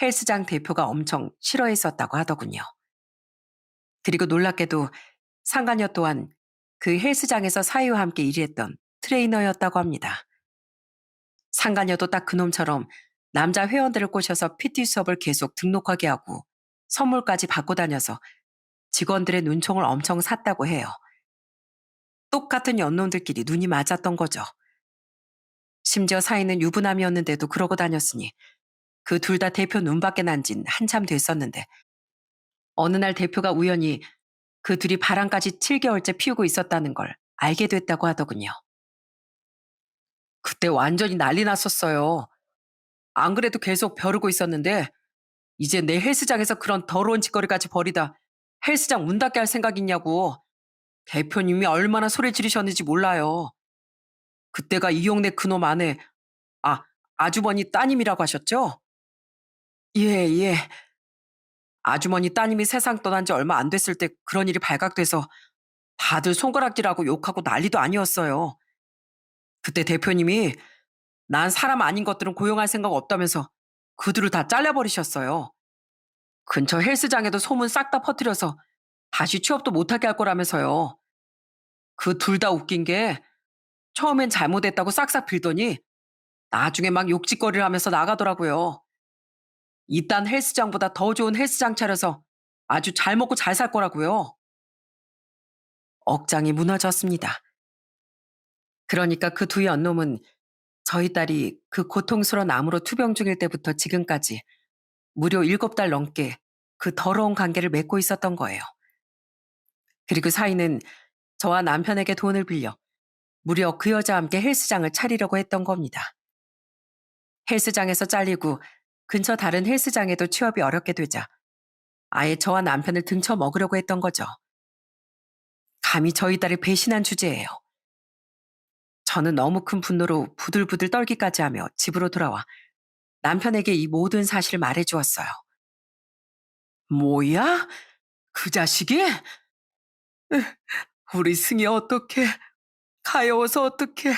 헬스장 대표가 엄청 싫어했었다고 하더군요. 그리고 놀랍게도 상간녀 또한 그 헬스장에서 사위와 함께 일했던 트레이너였다고 합니다. 상간녀도 딱 그놈처럼 남자 회원들을 꼬셔서 PT 수업을 계속 등록하게 하고 선물까지 받고 다녀서 직원들의 눈총을 엄청 샀다고 해요. 똑같은 연놈들끼리 눈이 맞았던 거죠. 심지어 사이는 유부남이었는데도 그러고 다녔으니 그 둘 다 대표 눈밖에 난 진 한참 됐었는데 어느 날 대표가 우연히 그 둘이 바람까지 7개월째 피우고 있었다는 걸 알게 됐다고 하더군요. 그때 완전히 난리 났었어요. 안 그래도 계속 벼르고 있었는데 이제 내 헬스장에서 그런 더러운 짓거리까지 벌이다 헬스장 문 닫게 할 생각 있냐고 대표님이 얼마나 소리 지르셨는지 몰라요. 그때가 이용래 그놈 아내, 아, 아주머니 따님이라고 하셨죠? 예, 예. 아주머니 따님이 세상 떠난 지 얼마 안 됐을 때 그런 일이 발각돼서 다들 손가락질하고 욕하고 난리도 아니었어요. 그때 대표님이 난 사람 아닌 것들은 고용할 생각 없다면서 그들을 다 잘라버리셨어요. 근처 헬스장에도 소문 싹 다 퍼뜨려서 다시 취업도 못하게 할 거라면서요. 그 둘 다 웃긴 게 처음엔 잘못했다고 싹싹 빌더니 나중에 막 욕짓거리를 하면서 나가더라고요. 이딴 헬스장보다 더 좋은 헬스장 차려서 아주 잘 먹고 잘 살 거라고요. 억장이 무너졌습니다. 그러니까 그 두 연놈은 저희 딸이 그 고통스러운 암으로 투병 중일 때부터 지금까지 무려 7달 넘게 그 더러운 관계를 맺고 있었던 거예요. 그리고 사이는 저와 남편에게 돈을 빌려 무려 그 여자와 함께 헬스장을 차리려고 했던 겁니다. 헬스장에서 잘리고 근처 다른 헬스장에도 취업이 어렵게 되자 아예 저와 남편을 등쳐 먹으려고 했던 거죠. 감히 저희 딸을 배신한 주제예요. 저는 너무 큰 분노로 부들부들 떨기까지 하며 집으로 돌아와 남편에게 이 모든 사실을 말해주었어요. 뭐야? 그 자식이? 우리 승희 어떡해? 가여워서 어떡해?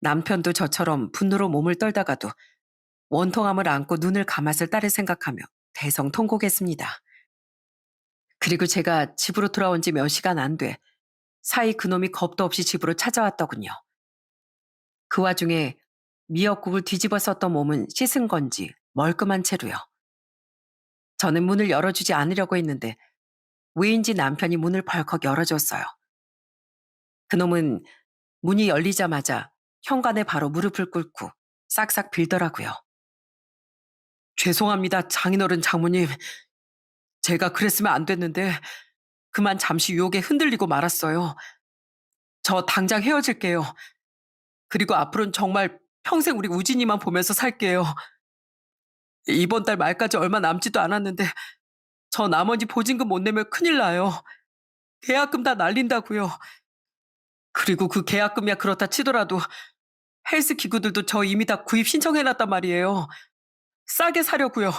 남편도 저처럼 분노로 몸을 떨다가도 원통함을 안고 눈을 감았을 딸을 생각하며 대성통곡했습니다. 그리고 제가 집으로 돌아온 지 몇 시간 안 돼 사이 그놈이 겁도 없이 집으로 찾아왔더군요. 그 와중에 미역국을 뒤집어 썼던 몸은 씻은 건지 멀끔한 채로요. 저는 문을 열어주지 않으려고 했는데 왜인지 남편이 문을 벌컥 열어줬어요. 그놈은 문이 열리자마자 현관에 바로 무릎을 꿇고 싹싹 빌더라고요. 죄송합니다, 장인어른 장모님. 제가 그랬으면 안 됐는데 그만 잠시 유혹에 흔들리고 말았어요. 저 당장 헤어질게요. 그리고 앞으로는 정말 평생 우리 우진이만 보면서 살게요. 이번 달 말까지 얼마 남지도 않았는데 저 나머지 보증금 못 내면 큰일 나요. 계약금 다 날린다고요. 그리고 그 계약금이야 그렇다 치더라도 헬스 기구들도 저 이미 다 구입 신청해놨단 말이에요. 싸게 사려고요.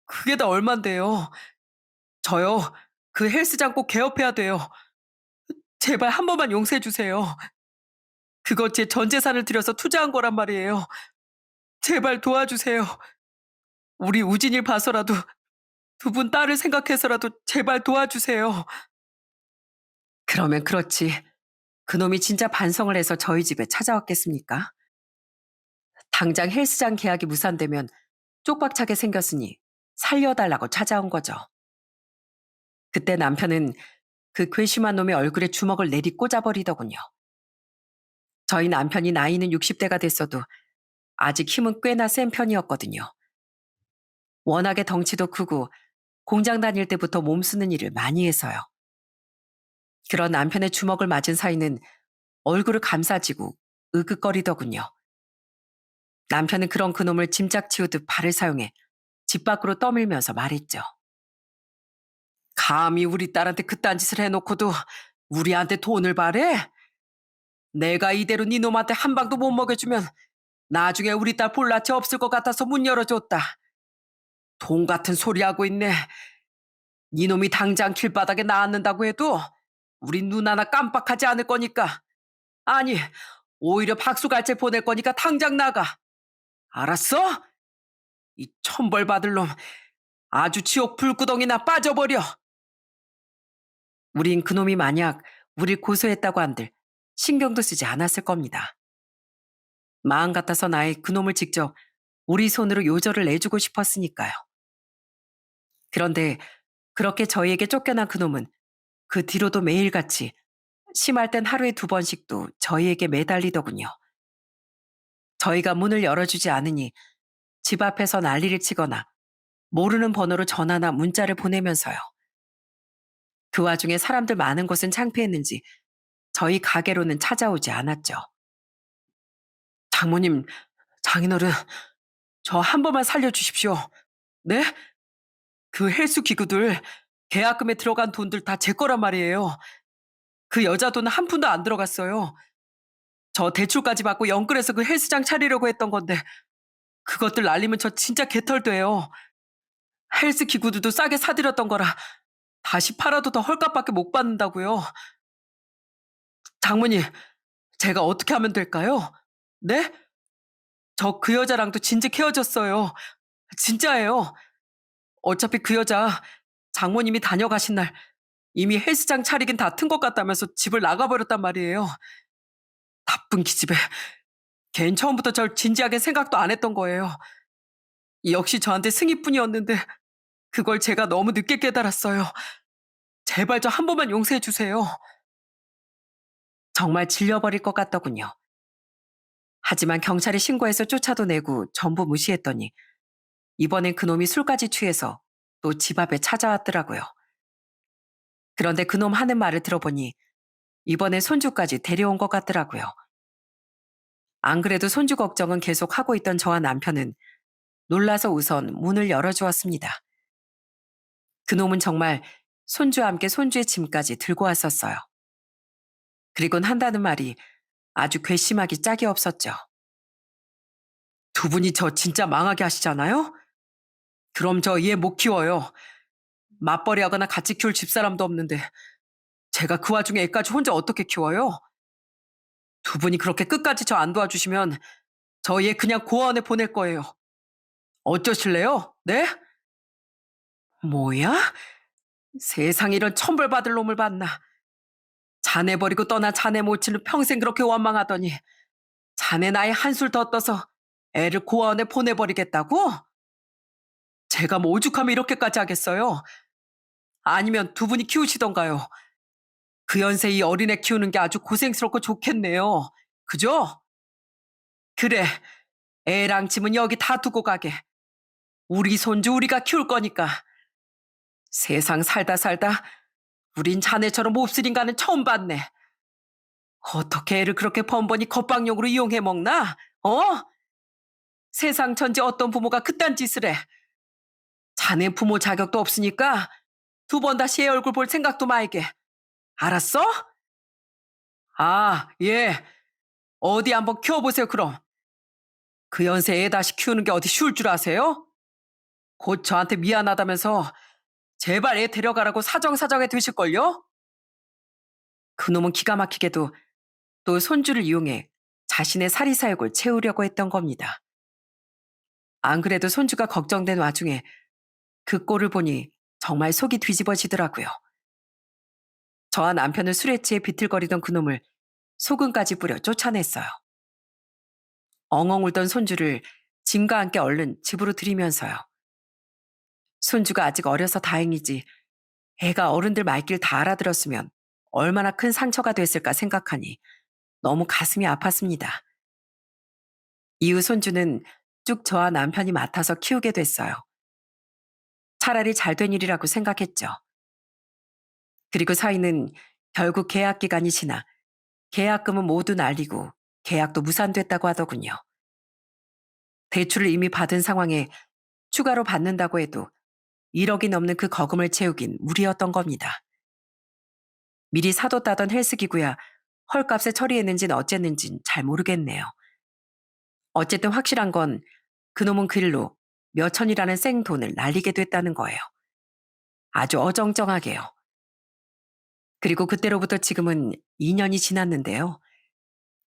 그게 다 얼만데요. 저요. 그 헬스장 꼭 개업해야 돼요. 제발 한 번만 용서해 주세요. 그거 제 전 재산을 들여서 투자한 거란 말이에요. 제발 도와주세요. 우리 우진이를 봐서라도 두 분 딸을 생각해서라도 제발 도와주세요. 그러면 그렇지. 그놈이 진짜 반성을 해서 저희 집에 찾아왔겠습니까? 당장 헬스장 계약이 무산되면 쪽박차게 생겼으니 살려달라고 찾아온 거죠. 그때 남편은 그 괘씸한 놈의 얼굴에 주먹을 내리 꽂아버리더군요. 저희 남편이 나이는 60대가 됐어도 아직 힘은 꽤나 센 편이었거든요. 워낙에 덩치도 크고 공장 다닐 때부터 몸쓰는 일을 많이 해서요. 그런 남편의 주먹을 맞은 사이는 얼굴을 감싸지고 으긋거리더군요. 남편은 그런 그놈을 짐짝 치우듯 발을 사용해 집 밖으로 떠밀면서 말했죠. 감히 우리 딸한테 그딴 짓을 해놓고도 우리한테 돈을 바래? 내가 이대로 네 놈한테 한 방도 못 먹여주면 나중에 우리 딸 볼낯이 없을 것 같아서 문 열어줬다. 돈 같은 소리 하고 있네. 네 놈이 당장 길바닥에 나앉는다고 해도 우리 눈 하나 깜빡하지 않을 거니까. 아니, 오히려 박수갈채 보낼 거니까 당장 나가. 알았어? 이 천벌 받을 놈 아주 지옥 불구덩이나 빠져버려. 우린 그놈이 만약 우릴 고소했다고 한들 신경도 쓰지 않았을 겁니다. 마음 같아서 나의 그놈을 직접 우리 손으로 요절을 내주고 싶었으니까요. 그런데 그렇게 저희에게 쫓겨난 그놈은 그 뒤로도 매일같이 심할 땐 하루에 2번씩도 저희에게 매달리더군요. 저희가 문을 열어주지 않으니 집 앞에서 난리를 치거나 모르는 번호로 전화나 문자를 보내면서요. 그 와중에 사람들 많은 곳은 창피했는지 저희 가게로는 찾아오지 않았죠. 장모님, 장인어른, 저 한 번만 살려주십시오. 네? 그 헬스 기구들 계약금에 들어간 돈들 다 제 거란 말이에요. 그 여자 돈은 한 푼도 안 들어갔어요. 저 대출까지 받고 영끌해서 그 헬스장 차리려고 했던 건데 그것들 날리면 저 진짜 개털돼요. 헬스 기구들도 싸게 사들였던 거라 다시 팔아도 더 헐값밖에 못 받는다고요. 장모님, 제가 어떻게 하면 될까요? 네? 저 그 여자랑도 진즉 헤어졌어요. 진짜예요. 어차피 그 여자 장모님이 다녀가신 날 이미 헬스장 차리긴 다 튼 것 같다면서 집을 나가버렸단 말이에요. 나쁜 기집애. 걘 처음부터 절 진지하게 생각도 안 했던 거예요. 역시 저한테 승희뿐이었는데 그걸 제가 너무 늦게 깨달았어요. 제발 저 한 번만 용서해 주세요. 정말 질려버릴 것 같더군요. 하지만 경찰에 신고해서 쫓아도 내고 전부 무시했더니 이번엔 그놈이 술까지 취해서 또 집 앞에 찾아왔더라고요. 그런데 그놈 하는 말을 들어보니 이번에 손주까지 데려온 것 같더라고요. 안 그래도 손주 걱정은 계속 하고 있던 저와 남편은 놀라서 우선 문을 열어주었습니다. 그놈은 정말 손주와 함께 손주의 짐까지 들고 왔었어요. 그리곤 한다는 말이 아주 괘씸하기 짝이 없었죠. 두 분이 저 진짜 망하게 하시잖아요? 그럼 저 얘 못 키워요. 맞벌이 하거나 같이 키울 집사람도 없는데 제가 그 와중에 애까지 혼자 어떻게 키워요? 두 분이 그렇게 끝까지 저 안 도와주시면 저 얘 그냥 고아원에 보낼 거예요. 어쩌실래요? 네? 뭐야? 세상 이런 천벌받을 놈을 봤나. 자네 버리고 떠나 자네 모친을 평생 그렇게 원망하더니 자네 나이 한술 더 떠서 애를 고아원에 보내버리겠다고? 제가 뭐 오죽하면 이렇게까지 하겠어요? 아니면 두 분이 키우시던가요? 그 연세 이 어린애 키우는 게 아주 고생스럽고 좋겠네요. 그죠? 그래, 애랑 짐은 여기 다 두고 가게. 우리 손주 우리가 키울 거니까. 세상 살다 살다 우린 자네처럼 몹쓸 인간은 처음 봤네. 어떻게 애를 그렇게 번번이 겁방용으로 이용해 먹나? 어? 세상 천지 어떤 부모가 그딴 짓을 해. 자네 부모 자격도 없으니까 2번 다시 애 얼굴 볼 생각도 말게. 알았어? 아, 예. 어디 한번 키워보세요, 그럼. 그 연세 애 다시 키우는 게 어디 쉬울 줄 아세요? 곧 저한테 미안하다면서 제발 애 데려가라고 사정사정해 되실걸요? 그놈은 기가 막히게도 또 손주를 이용해 자신의 사리사욕을 채우려고 했던 겁니다. 안 그래도 손주가 걱정된 와중에 그 꼴을 보니 정말 속이 뒤집어지더라고요. 저와 남편을 술에 취해 비틀거리던 그놈을 소금까지 뿌려 쫓아냈어요. 엉엉 울던 손주를 짐과 함께 얼른 집으로 들이면서요. 손주가 아직 어려서 다행이지 애가 어른들 말귀를 다 알아들었으면 얼마나 큰 상처가 됐을까 생각하니 너무 가슴이 아팠습니다. 이후 손주는 쭉 저와 남편이 맡아서 키우게 됐어요. 차라리 잘된 일이라고 생각했죠. 그리고 사위는 결국 계약 기간이 지나 계약금은 모두 날리고 계약도 무산됐다고 하더군요. 대출을 이미 받은 상황에 추가로 받는다고 해도 1억이 넘는 그 거금을 채우긴 무리였던 겁니다. 미리 사뒀다던 헬스기구야 헐값에 처리했는진 어쨌는진 잘 모르겠네요. 어쨌든 확실한 건 그놈은 그 일로 몇천이라는 생돈을 날리게 됐다는 거예요. 아주 어정쩡하게요. 그리고 그때로부터 지금은 2년이 지났는데요.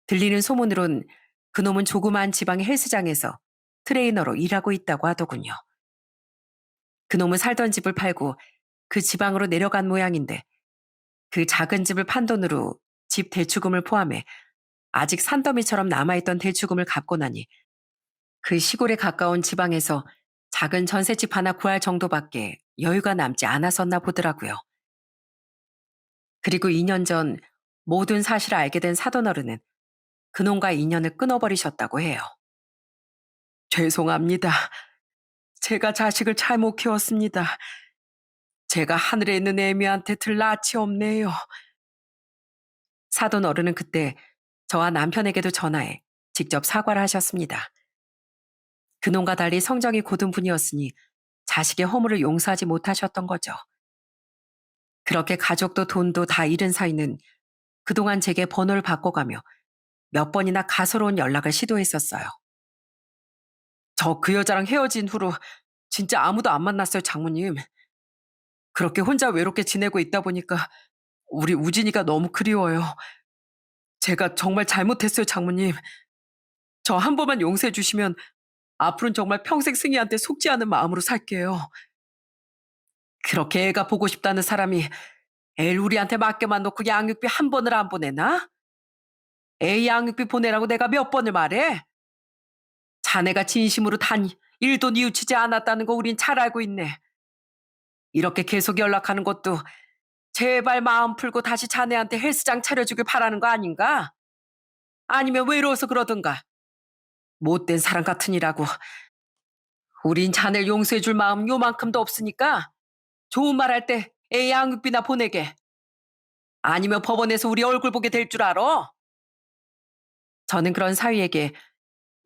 들리는 소문으론 그놈은 조그마한 지방의 헬스장에서 트레이너로 일하고 있다고 하더군요. 그놈은 살던 집을 팔고 그 지방으로 내려간 모양인데 그 작은 집을 판 돈으로 집 대출금을 포함해 아직 산더미처럼 남아있던 대출금을 갚고 나니 그 시골에 가까운 지방에서 작은 전셋집 하나 구할 정도밖에 여유가 남지 않았었나 보더라고요. 그리고 2년 전 모든 사실을 알게 된 사돈어른은 그놈과 인연을 끊어버리셨다고 해요. 죄송합니다. 제가 자식을 잘못 키웠습니다. 제가 하늘에 있는 애미한테 들 낯이 없네요. 사돈어른은 그때 저와 남편에게도 전화해 직접 사과를 하셨습니다. 그놈과 달리 성정이 고든 분이었으니 자식의 허물을 용서하지 못하셨던 거죠. 그렇게 가족도 돈도 다 잃은 사이는 그동안 제게 번호를 바꿔가며 몇 번이나 가소로운 연락을 시도했었어요. 저 그 여자랑 헤어진 후로 진짜 아무도 안 만났어요, 장모님. 그렇게 혼자 외롭게 지내고 있다 보니까 우리 우진이가 너무 그리워요. 제가 정말 잘못했어요, 장모님. 저 한 번만 용서해 주시면 앞으로는 정말 평생 승희한테 속지 않은 마음으로 살게요. 그렇게 애가 보고 싶다는 사람이 애를 우리한테 맡겨만 놓고 양육비 한 번을 안 보내나? 애 양육비 보내라고 내가 몇 번을 말해? 자네가 진심으로 단 1도 뉘우치지 않았다는 거 우린 잘 알고 있네. 이렇게 계속 연락하는 것도 제발 마음 풀고 다시 자네한테 헬스장 차려주길 바라는 거 아닌가? 아니면 외로워서 그러든가. 못된 사람 같으니라고. 우린 자네를 용서해줄 마음 요만큼도 없으니까 좋은 말 할 때 애 양육비나 보내게. 아니면 법원에서 우리 얼굴 보게 될 줄 알아? 저는 그런 사위에게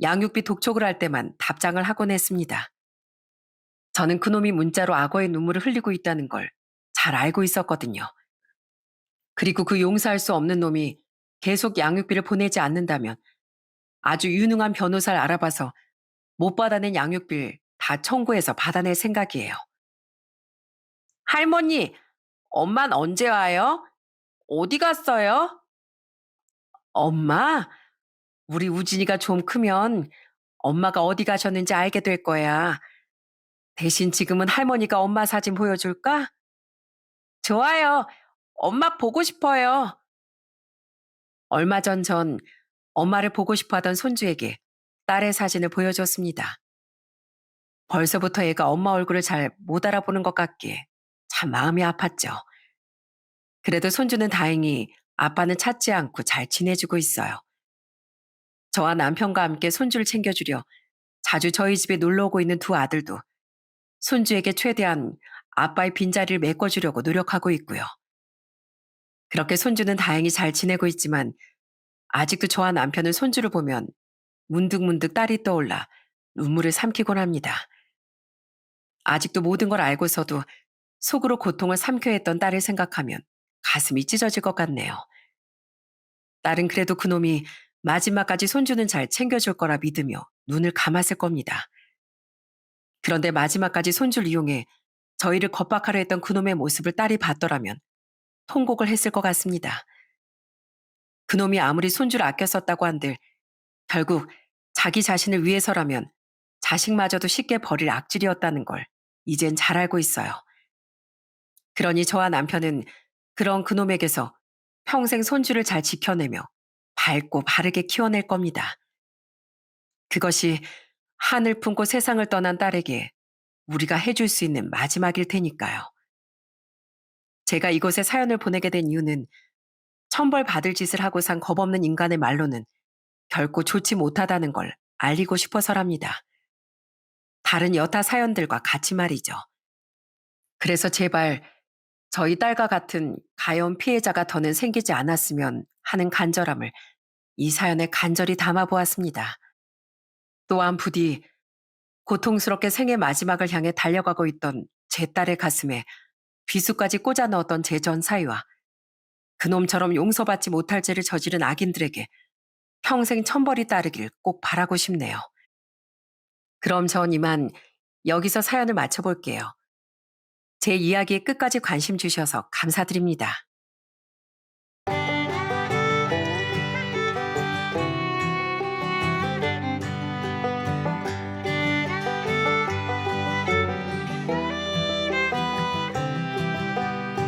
양육비 독촉을 할 때만 답장을 하곤 했습니다. 저는 그놈이 문자로 악어의 눈물을 흘리고 있다는 걸 잘 알고 있었거든요. 그리고 그 용서할 수 없는 놈이 계속 양육비를 보내지 않는다면 아주 유능한 변호사를 알아봐서 못 받아낸 양육비를 다 청구해서 받아낼 생각이에요. 할머니, 엄만 언제 와요? 어디 갔어요? 엄마? 우리 우진이가 좀 크면 엄마가 어디 가셨는지 알게 될 거야. 대신 지금은 할머니가 엄마 사진 보여줄까? 좋아요. 엄마 보고 싶어요. 얼마 전 엄마를 보고 싶어 하던 손주에게 딸의 사진을 보여줬습니다. 벌써부터 애가 엄마 얼굴을 잘 못 알아보는 것 같기에 참 마음이 아팠죠. 그래도 손주는 다행히 아빠는 찾지 않고 잘 지내주고 있어요. 저와 남편과 함께 손주를 챙겨주려 자주 저희 집에 놀러 오고 있는 두 아들도 손주에게 최대한 아빠의 빈자리를 메꿔주려고 노력하고 있고요. 그렇게 손주는 다행히 잘 지내고 있지만 아직도 저와 남편은 손주를 보면 문득문득 딸이 떠올라 눈물을 삼키곤 합니다. 아직도 모든 걸 알고서도 속으로 고통을 삼켜야 했던 딸을 생각하면 가슴이 찢어질 것 같네요. 딸은 그래도 그놈이 마지막까지 손주는 잘 챙겨줄 거라 믿으며 눈을 감았을 겁니다. 그런데 마지막까지 손주를 이용해 저희를 겁박하려 했던 그놈의 모습을 딸이 봤더라면 통곡을 했을 것 같습니다. 그놈이 아무리 손주를 아껴 썼다고 한들 결국 자기 자신을 위해서라면 자식마저도 쉽게 버릴 악질이었다는 걸 이젠 잘 알고 있어요. 그러니 저와 남편은 그런 그놈에게서 평생 손주를 잘 지켜내며 밝고 바르게 키워낼 겁니다. 그것이 하늘 품고 세상을 떠난 딸에게 우리가 해줄 수 있는 마지막일 테니까요. 제가 이곳에 사연을 보내게 된 이유는 천벌 받을 짓을 하고 산 겁없는 인간의 말로는 결코 좋지 못하다는 걸 알리고 싶어서랍니다. 다른 여타 사연들과 같이 말이죠. 그래서 제발 저희 딸과 같은 가연 피해자가 더는 생기지 않았으면 하는 간절함을 이 사연에 간절히 담아보았습니다. 또한 부디 고통스럽게 생의 마지막을 향해 달려가고 있던 제 딸의 가슴에 비수까지 꽂아 넣었던 제 전 사위와 그놈처럼 용서받지 못할 죄를 저지른 악인들에게 평생 천벌이 따르길 꼭 바라고 싶네요. 그럼 전 이만 여기서 사연을 마쳐볼게요. 제 이야기에 끝까지 관심 주셔서 감사드립니다.